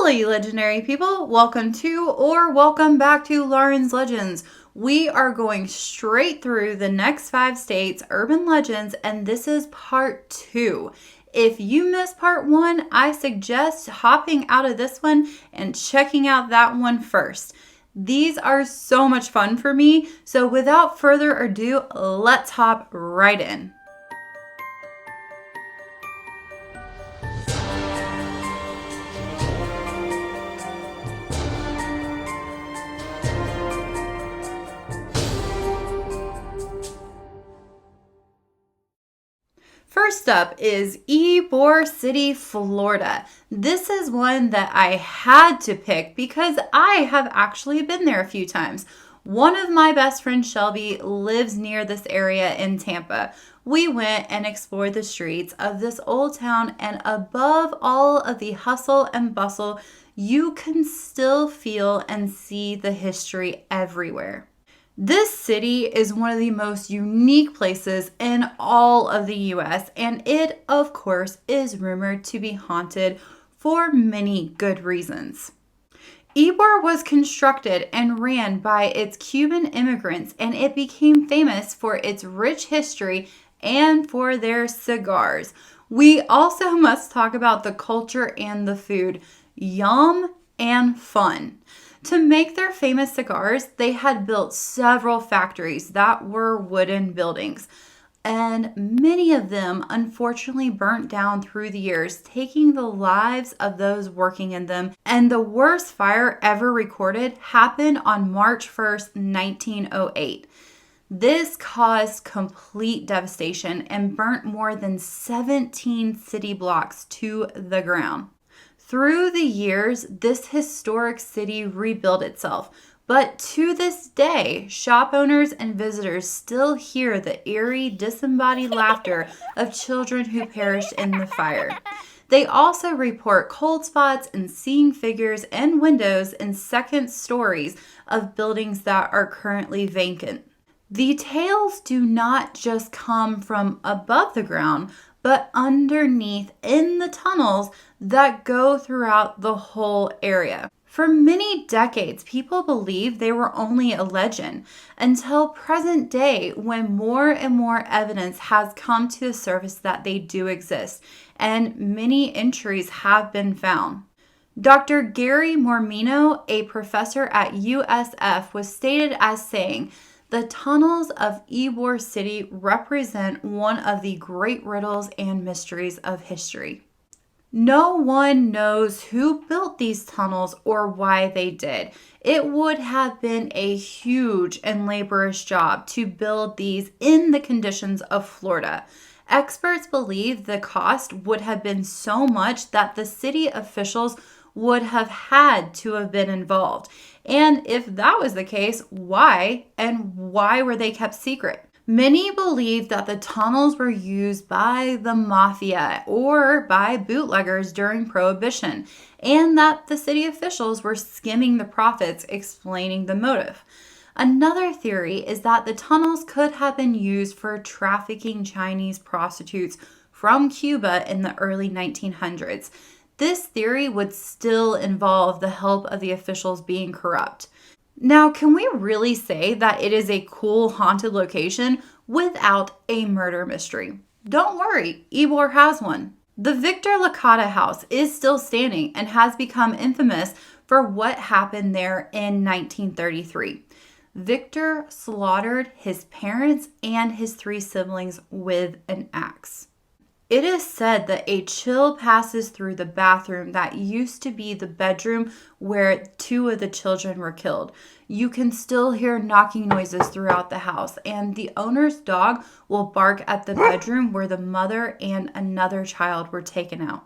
Howdy, legendary people. Welcome to or welcome back to Lauren's Legends. We are going straight through the next 5 states' urban legends, and this is part 2. If you missed part 1, I suggest hopping out of this one and checking out that one first. These are so much fun for me, so without further ado, let's hop right in. First up is Ybor City, Florida. This is one that I had to pick because I have actually been there a few times. One of my best friends, Shelby, lives near this area in Tampa. We went and explored the streets of this old town, and above all of the hustle and bustle, you can still feel and see the history everywhere. This city is one of the most unique places in all of the US, and it, of course, is rumored to be haunted for many good reasons. Ybor was constructed and ran by its Cuban immigrants, and it became famous for its rich history and for their cigars. We also must talk about the culture and the food. Yum and fun. To make their famous cigars, they had built several factories that were wooden buildings, and many of them unfortunately burnt down through the years, taking the lives of those working in them. And the worst fire ever recorded happened on March 1st, 1908. This caused complete devastation and burnt more than 17 city blocks to the ground. Through the years, this historic city rebuilt itself, but to this day, shop owners and visitors still hear the eerie, disembodied laughter of children who perished in the fire. They also report cold spots and seeing figures and windows in second stories of buildings that are currently vacant. The tales do not just come from above the ground, but underneath in the tunnels that go throughout the whole area. For many decades, people believed they were only a legend until present day, when more and more evidence has come to the surface that they do exist, and many entries have been found. Dr. Gary Mormino, a professor at USF, was stated as saying, "The tunnels of Ybor City represent one of the great riddles and mysteries of history." No one knows who built these tunnels or why they did. It would have been a huge and laborious job to build these in the conditions of Florida. Experts believe the cost would have been so much that the city officials would have had to have been involved. And if that was the case, why? And why were they kept secret? Many believe that the tunnels were used by the mafia or by bootleggers during Prohibition, and that the city officials were skimming the profits, explaining the motive. Another theory is that the tunnels could have been used for trafficking Chinese prostitutes from Cuba in the early 1900s. This theory would still involve the help of the officials being corrupt. Now, can we really say that it is a cool haunted location without a murder mystery? Don't worry, Ybor has one. The Victor Licata house is still standing and has become infamous for what happened there in 1933. Victor slaughtered his parents and his 3 siblings with an axe. It is said that a chill passes through the bathroom that used to be the bedroom where 2 of the children were killed. You can still hear knocking noises throughout the house, and the owner's dog will bark at the bedroom where the mother and another child were taken out.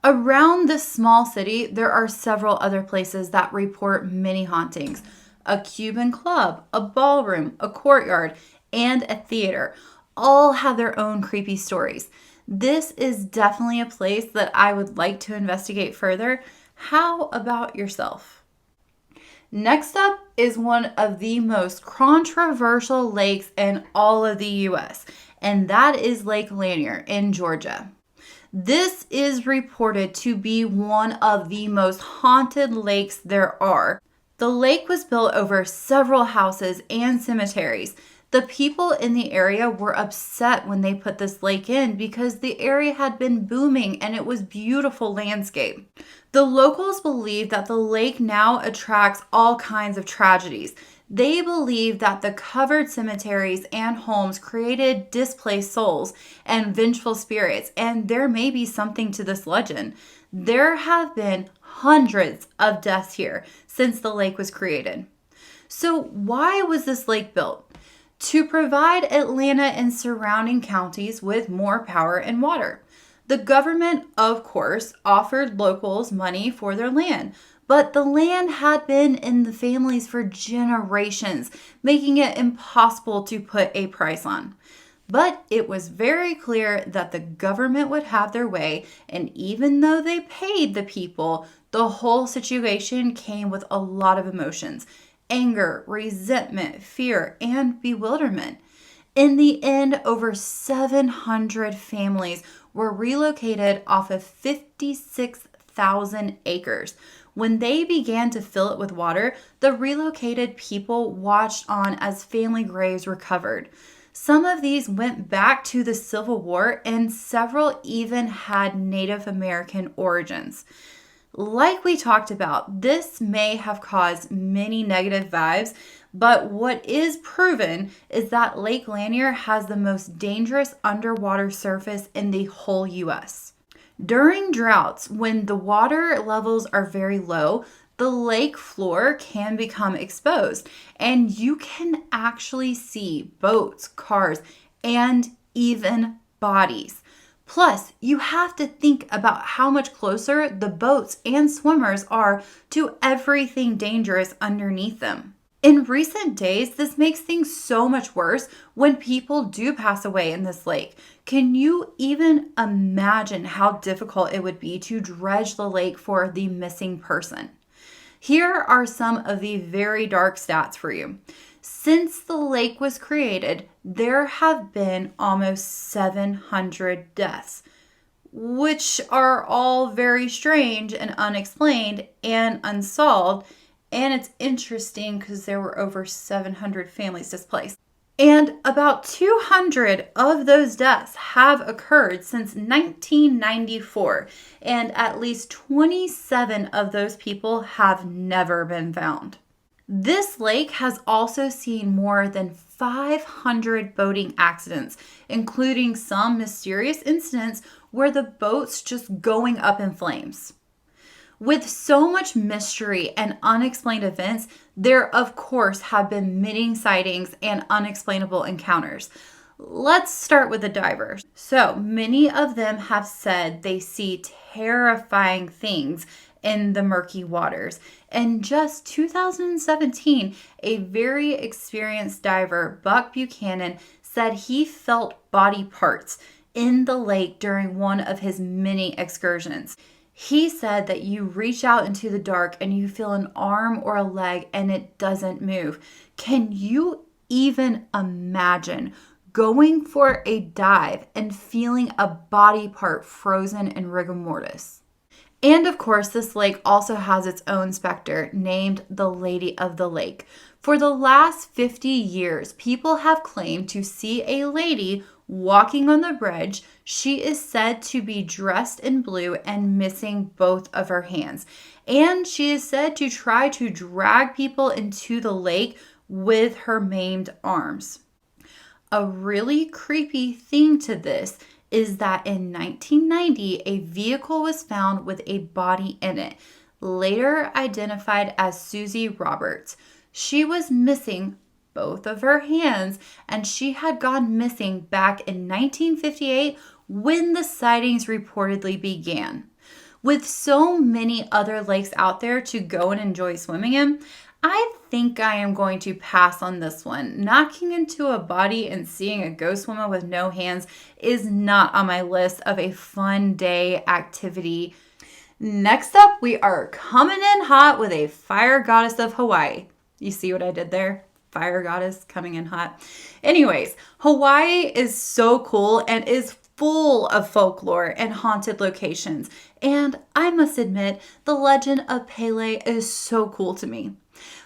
Around this small city, there are several other places that report many hauntings. A Cuban club, a ballroom, a courtyard, and a theater all have their own creepy stories. This is definitely a place that I would like to investigate further. How about yourself? Next up is one of the most controversial lakes in all of the US, and that is Lake Lanier in Georgia. This is reported to be one of the most haunted lakes there are. The lake was built over several houses and cemeteries. The people in the area were upset when they put this lake in because the area had been booming and it was beautiful landscape. The locals believe that the lake now attracts all kinds of tragedies. They believe that the covered cemeteries and homes created displaced souls and vengeful spirits, and there may be something to this legend. There have been hundreds of deaths here since the lake was created. So why was this lake built? To provide Atlanta and surrounding counties with more power and water. The government, of course, offered locals money for their land, but the land had been in the families for generations, making it impossible to put a price on. But it was very clear that the government would have their way, and even though they paid the people, the whole situation came with a lot of emotions. Anger, resentment, fear, and bewilderment. In the end, over 700 families were relocated off of 56,000 acres. When they began to fill it with water, the relocated people watched on as family graves were covered. Some of these went back to the Civil War, and several even had Native American origins. Like we talked about, this may have caused many negative vibes, but what is proven is that Lake Lanier has the most dangerous underwater surface in the whole U.S. During droughts, when the water levels are very low, the lake floor can become exposed, and you can actually see boats, cars, and even bodies. Plus, you have to think about how much closer the boats and swimmers are to everything dangerous underneath them. In recent days, this makes things so much worse when people do pass away in this lake. Can you even imagine how difficult it would be to dredge the lake for the missing person? Here are some of the very dark stats for you. Since the lake was created, there have been almost 700 deaths, which are all very strange and unexplained and unsolved. And it's interesting because there were over 700 families displaced. And about 200 of those deaths have occurred since 1994, and at least 27 of those people have never been found. This lake has also seen more than 500 boating accidents, including some mysterious incidents where the boat's just going up in flames. With so much mystery and unexplained events, there of course have been many sightings and unexplainable encounters. Let's start with the divers. So many of them have said they see terrifying things in the murky waters. In just 2017, a very experienced diver, Buck Buchanan, said he felt body parts in the lake during one of his many excursions. He said that you reach out into the dark and you feel an arm or a leg and it doesn't move. Can you even imagine going for a dive and feeling a body part frozen in rigor mortis? And of course, this lake also has its own specter named the Lady of the Lake. For the last 50 years, people have claimed to see a lady walking on the bridge. She is said to be dressed in blue and missing both of her hands. And she is said to try to drag people into the lake with her maimed arms. A really creepy thing to this is that in 1990, a vehicle was found with a body in it, later identified as Susie Roberts. She was missing both of her hands, and she had gone missing back in 1958 when the sightings reportedly began. With so many other lakes out there to go and enjoy swimming in, I think I am going to pass on this one. Knocking into a body and seeing a ghost woman with no hands is not on my list of a fun day activity. Next up, we are coming in hot with a fire goddess of Hawaii. You see what I did there? Fire goddess coming in hot. Anyways, Hawaii is so cool and is full of folklore and haunted locations. And I must admit, the legend of Pele is so cool to me.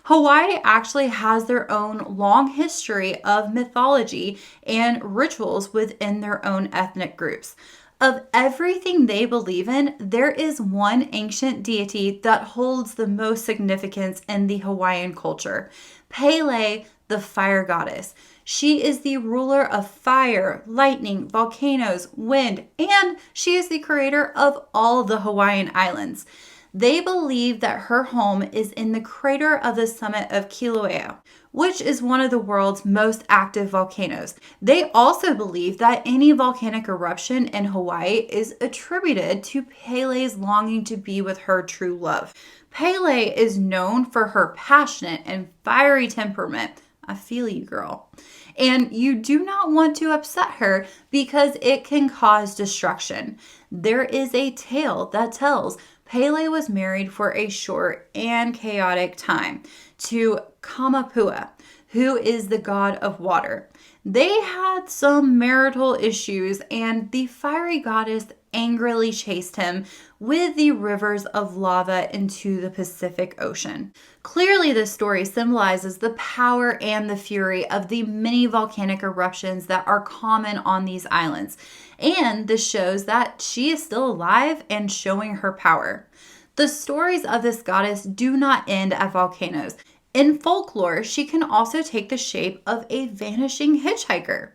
Hawaii actually has their own long history of mythology and rituals within their own ethnic groups. Of everything they believe in, there is one ancient deity that holds the most significance in the Hawaiian culture: Pele, the fire goddess. She is the ruler of fire, lightning, volcanoes, wind, and she is the creator of all the Hawaiian islands. They believe that her home is in the crater of the summit of Kilauea, which is one of the world's most active volcanoes. They also believe that any volcanic eruption in Hawaii is attributed to Pele's longing to be with her true love. Pele is known for her passionate and fiery temperament. I feel you, girl. And you do not want to upset her because it can cause destruction. There is a tale that tells Pele was married for a short and chaotic time to Kamapua, who is the god of water. They had some marital issues, and the fiery goddess angrily chased him with the rivers of lava into the Pacific Ocean. Clearly, this story symbolizes the power and the fury of the many volcanic eruptions that are common on these islands. And this shows that she is still alive and showing her power. The stories of this goddess do not end at volcanoes. In folklore, she can also take the shape of a vanishing hitchhiker.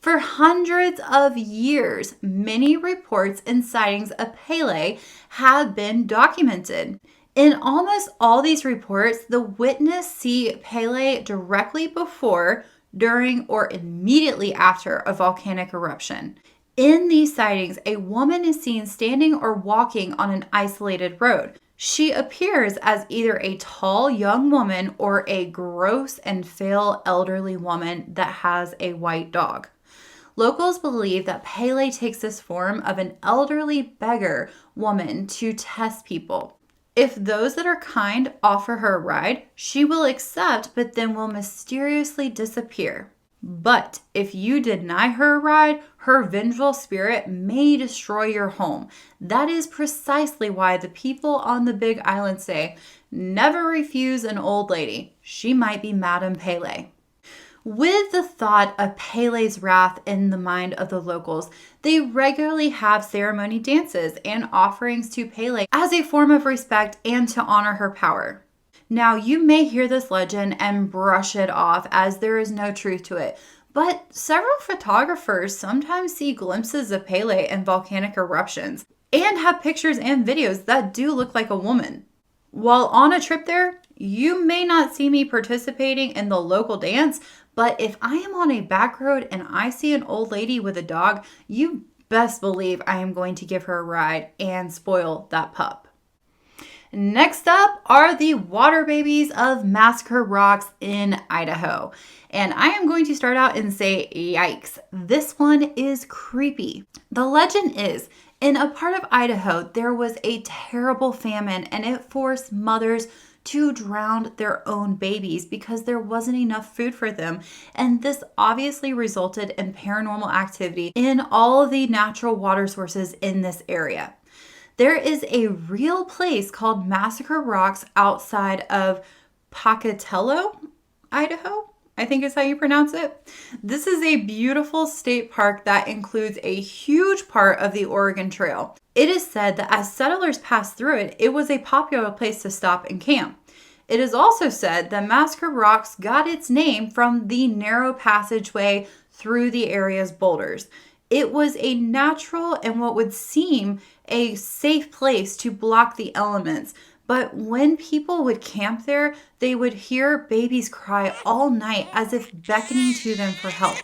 For hundreds of years, many reports and sightings of Pele have been documented. In almost all these reports, the witness see Pele directly before, during, or immediately after a volcanic eruption. In these sightings, a woman is seen standing or walking on an isolated road. She appears as either a tall young woman or a gross and frail elderly woman that has a white dog. Locals believe that Pele takes this form of an elderly beggar woman to test people. If those that are kind offer her a ride, she will accept, but then will mysteriously disappear. But if you deny her a ride, her vengeful spirit may destroy your home. That is precisely why the people on the Big Island say, never refuse an old lady. She might be Madame Pele. With the thought of Pele's wrath in the mind of the locals, they regularly have ceremony dances and offerings to Pele as a form of respect and to honor her power. Now, you may hear this legend and brush it off as there is no truth to it, but several photographers sometimes see glimpses of Pele in volcanic eruptions and have pictures and videos that do look like a woman. While on a trip there, you may not see me participating in the local dance, but if I am on a back road and I see an old lady with a dog, you best believe I am going to give her a ride and spoil that pup. Next up are the water babies of Massacre Rocks in Idaho. And I am going to start out and say, yikes, this one is creepy. The legend is, in a part of Idaho, there was a terrible famine and it forced mothers to drown their own babies because there wasn't enough food for them. And this obviously resulted in paranormal activity in all of the natural water sources in this area. There is a real place called Massacre Rocks outside of Pocatello, Idaho, I think is how you pronounce it. This is a beautiful state park that includes a huge part of the Oregon Trail. It is said that as settlers passed through it, it was a popular place to stop and camp. It is also said that Massacre Rocks got its name from the narrow passageway through the area's boulders. It was a natural and what would seem a safe place to block the elements. But when people would camp there, they would hear babies cry all night as if beckoning to them for help.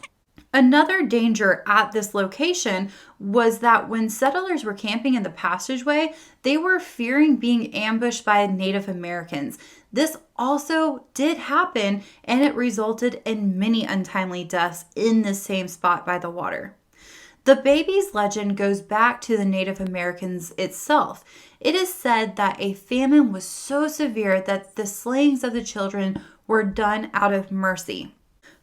Another danger at this location was that when settlers were camping in the passageway, they were fearing being ambushed by Native Americans. This also did happen, and it resulted in many untimely deaths in the same spot by the water. The baby's legend goes back to the Native Americans itself. It is said that a famine was so severe that the slayings of the children were done out of mercy.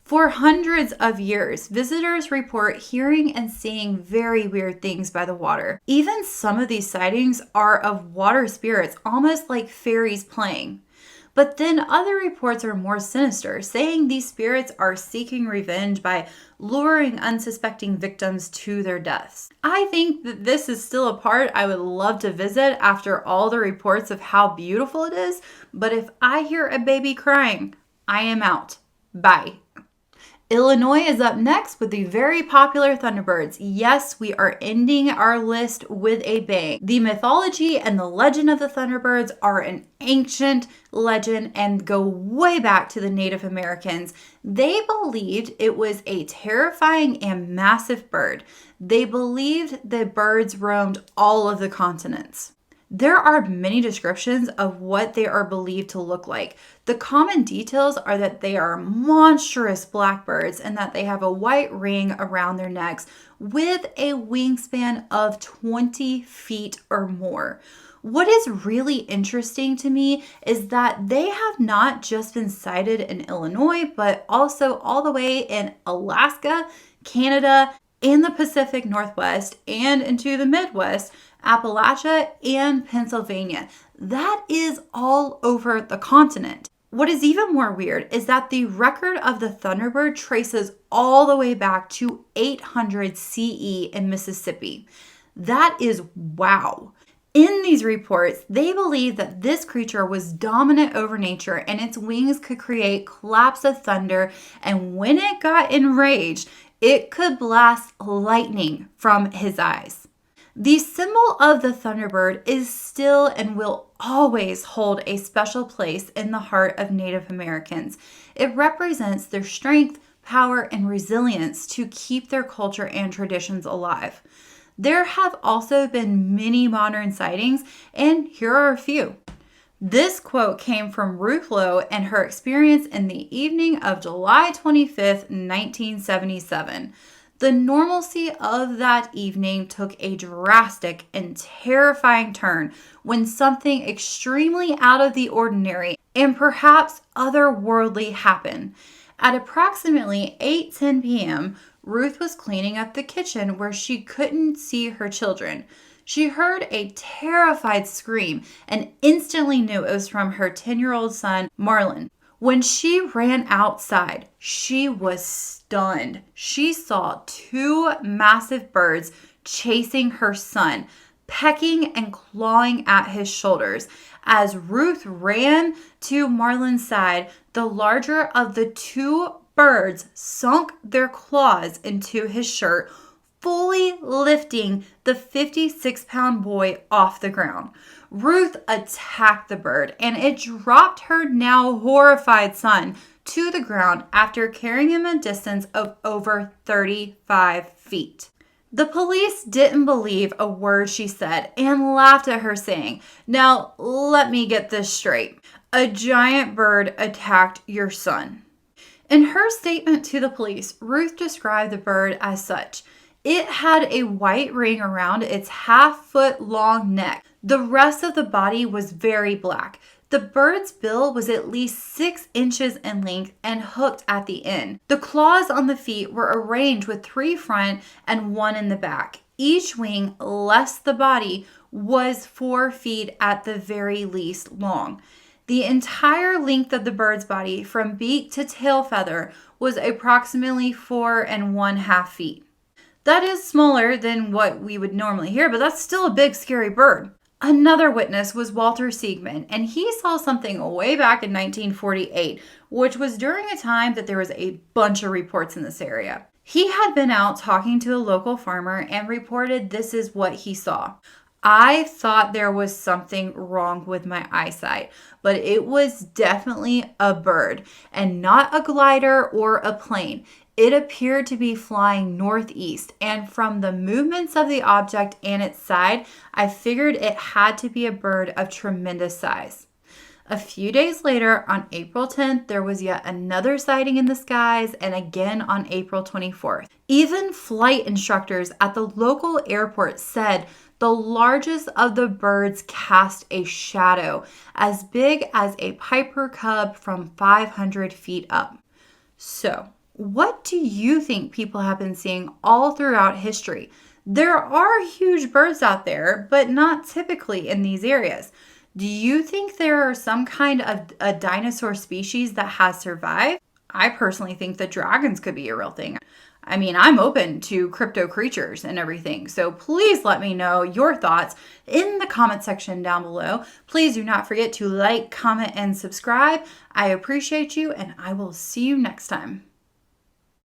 For hundreds of years, visitors report hearing and seeing very weird things by the water. Even some of these sightings are of water spirits, almost like fairies playing. But then other reports are more sinister, saying these spirits are seeking revenge by luring unsuspecting victims to their deaths. I think that this is still a part I would love to visit after all the reports of how beautiful it is, but if I hear a baby crying, I am out. Bye. Illinois is up next with the very popular Thunderbirds. Yes, we are ending our list with a bang. The mythology and the legend of the Thunderbirds are an ancient legend and go way back to the Native Americans. They believed it was a terrifying and massive bird. They believed the birds roamed all of the continents. There are many descriptions of what they are believed to look like. The common details are that they are monstrous blackbirds and that they have a white ring around their necks with a wingspan of 20 feet or more. What is really interesting to me is that they have not just been sighted in Illinois, but also all the way in Alaska, Canada, and the Pacific Northwest, and into the Midwest, Appalachia, and Pennsylvania. That is all over the continent. What is even more weird is that the record of the Thunderbird traces all the way back to 800 CE in Mississippi. That is wow. In these reports, they believe that this creature was dominant over nature and its wings could create claps of thunder, and when it got enraged, it could blast lightning from his eyes. The symbol of the Thunderbird is still and will always hold a special place in the heart of Native Americans. It represents their strength, power, and resilience to keep their culture and traditions alive. There have also been many modern sightings, and here are a few. This quote came from Ruth Lowe and her experience in the evening of July 25th, 1977. The normalcy of that evening took a drastic and terrifying turn when something extremely out of the ordinary and perhaps otherworldly happened. At approximately 8:10 p.m., Ruth was cleaning up the kitchen where she couldn't see her children. She heard a terrified scream and instantly knew it was from her 10-year-old son, Marlon. When she ran outside, she was stunned. She saw two massive birds chasing her son, pecking and clawing at his shoulders. As Ruth ran to Marlon's side, the larger of the two birds sunk their claws into his shirt, fully lifting the 56-pound boy off the ground. Ruth attacked the bird and it dropped her now horrified son to the ground after carrying him a distance of over 35 feet. The police didn't believe a word she said and laughed at her, saying, "Now, let me get this straight. A giant bird attacked your son." In her statement to the police, Ruth described the bird as such. It had a white ring around its half-foot-long neck. The rest of the body was very black. The bird's bill was at least 6 inches in length and hooked at the end. The claws on the feet were arranged with 3 front and 1 in the back. Each wing, less the body, was 4 feet at the very least long. The entire length of the bird's body, from beak to tail feather, was approximately 4½ feet. That is smaller than what we would normally hear, but that's still a big, scary bird. Another witness was Walter Siegman, and he saw something way back in 1948, which was during a time that there was a bunch of reports in this area. He had been out talking to a local farmer and reported this is what he saw. I thought there was something wrong with my eyesight, but it was definitely a bird and not a glider or a plane. It appeared to be flying northeast, and from the movements of the object and its side, I figured it had to be a bird of tremendous size. A few days later, on April 10th, there was yet another sighting in the skies, and again on April 24th. Even flight instructors at the local airport said the largest of the birds cast a shadow as big as a Piper cub from 500 feet up. So, What do you think people have been seeing all throughout history? There are huge birds out there, but not typically in these areas. Do you think there are some kind of a dinosaur species that has survived? I personally think that dragons could be a real thing. I mean, I'm open to crypto creatures and everything. So please let me know your thoughts in the comment section down below. Please do not forget to like, comment, and subscribe. I appreciate you, and I will see you next time.